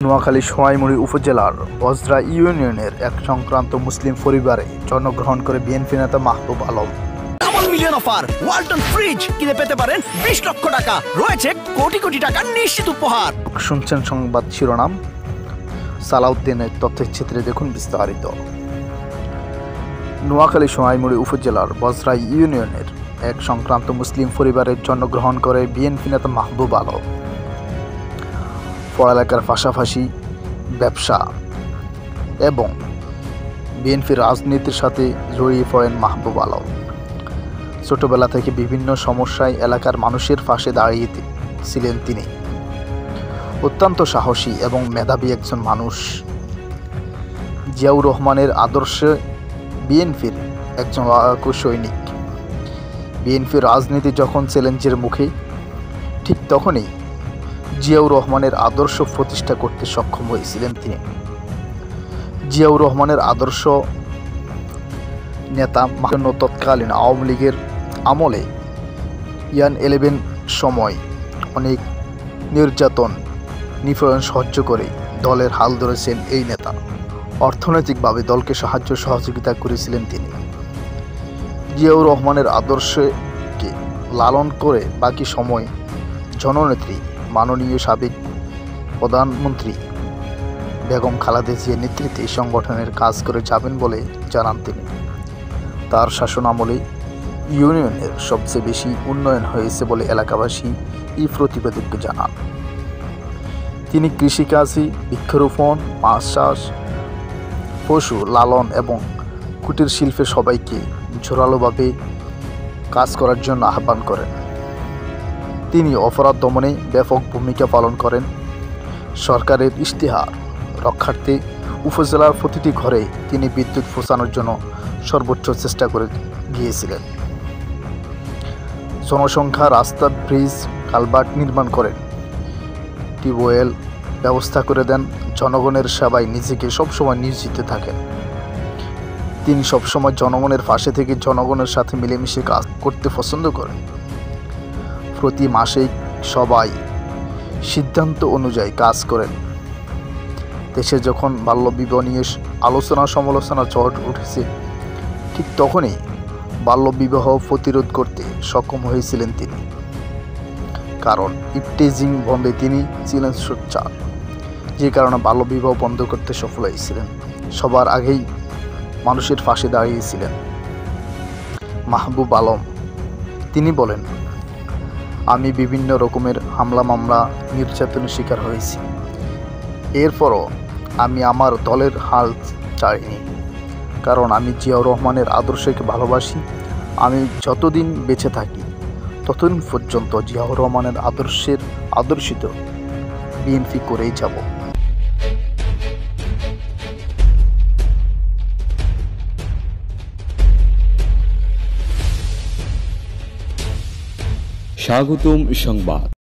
নোয়াখালী সোনাইমুড়ি উপজেলার বজরা ইউনিয়নের এক সংক্রান্ত মুসলিম পরিবারে জন্মগ্রহণ করে বিএনপি নেতা Mahbub Alam. Double million offer Walton fridge কিনে পেতে পারেন 20 লক্ষ টাকা, রয়েছে কোটি কোটি টাকার নিশ্চিত উপহার। শুনছেন সংবাদ শিরোনাম, সালাউদ্দিনের তথ্যচিত্রে দেখুন বিস্তারিত। নোয়াখালী সোনাইমুড়ি উপজেলার বজরা ইউনিয়নের এক সংক্রান্ত মুসলিম পরিবারে জন্মগ্রহণ করে বিএনপি নেতা মাহবুব আলম। পড়ালেখার পাশাপাশি ব্যবসা এবং বিএনপির রাজনীতির সাথে জড়িয়ে পড়েন মাহবুব আলম। ছোটবেলা থেকে বিভিন্ন সমস্যায় এলাকার মানুষের পাশে দাঁড়িয়েছিলেন তিনি। অত্যন্ত সাহসী এবং মেধাবী একজন মানুষ। জিয়াউর রহমানের আদর্শে বিএনপির একজন লড়াকু সৈনিক। বিএনপির রাজনীতি যখন চ্যালেঞ্জের মুখে, ঠিক তখনই জিয়াউর রহমানের আদর্শ প্রতিষ্ঠা করতে সক্ষম হয়েছিলেন তিনি। জিয়াউর রহমানের আদর্শ নেতা তৎকালীন আওয়ামী লীগের আমলে 11 সময় অনেক নির্যাতন নিপীড়ন সহ্য করে দলের হাল ধরেছেন এই নেতা। অর্থনৈতিকভাবে দলকে সাহায্য সহযোগিতা করেছিলেন তিনি। জিয়াউর রহমানের আদর্শকে লালন করে বাকি সময় জননেত্রী মাননীয় সাবেক প্রধানমন্ত্রী বেগম খালেদা জিয়ার নেতৃত্বে এই সংগঠনের কাজ করে যাবেন বলে জানান তিনি। তার শাসনামলে ইউনিয়নের সবচেয়ে বেশি উন্নয়ন হয়েছে বলে এলাকাবাসী এই প্রতিবেদককে জানান। তিনি কৃষিকাজে বৃক্ষরোপণ, মাছ চাষ, পশু লালন এবং কুটির শিল্পে সবাইকে জোরালোভাবে কাজ করার জন্য আহ্বান করেন। তিনি অপরাধ দমনে ব্যাপক ভূমিকা পালন করেন। সরকারের ইশতেহার রক্ষার্থে উপজেলার প্রতিটি ঘরে তিনি বিদ্যুৎ পৌঁছানোর জন্য সর্বোচ্চ চেষ্টা করে গিয়েছিলেন। জনসংখ্যা, রাস্তা, ব্রিজ, কালভার্ট নির্মাণ করেন। টিউবওয়েল ব্যবস্থা করে দেন। জনগণের সেবায় নিজেকে সবসময় নিয়োজিত থাকেন। তিনি সবসময় জনগণের পাশে থেকে জনগণের সাথে মিলেমিশে কাজ করতে পছন্দ করেন। প্রতি মাসে সবাই সিদ্ধান্ত অনুযায়ী কাজ করেন। দেশে যখন বাল্যবিবাহ নিয়ে আলোচনা সমালোচনা ঝড় উঠেছে, ঠিক তখনই বাল্যবিবাহ প্রতিরোধ করতে সক্ষম হয়েছিলেন তিনি। কারণ ইফটেজিং বন্ধে তিনি ছিলেন সোচ্চার, যে কারণে বাল্যবিবাহ বন্ধ করতে সফল হয়েছিলেন। সবার আগেই মানুষের পাশে দাঁড়িয়েছিলেন মাহবুব আলম। তিনি বলেন, আমি বিভিন্ন রকমের হামলা মামলা নির্যাতনের শিকার হয়েছি। এরপরও আমি আমার দলের হাল ছাড়িনি, কারণ আমি জিয়াউর রহমানের আদর্শকে ভালোবাসি। আমি যতদিন বেঁচে থাকি ততদিন পর্যন্ত জিয়াউর রহমানের আদর্শিত বিএনপি করেই যাব। স্বাগতম সংবাদ।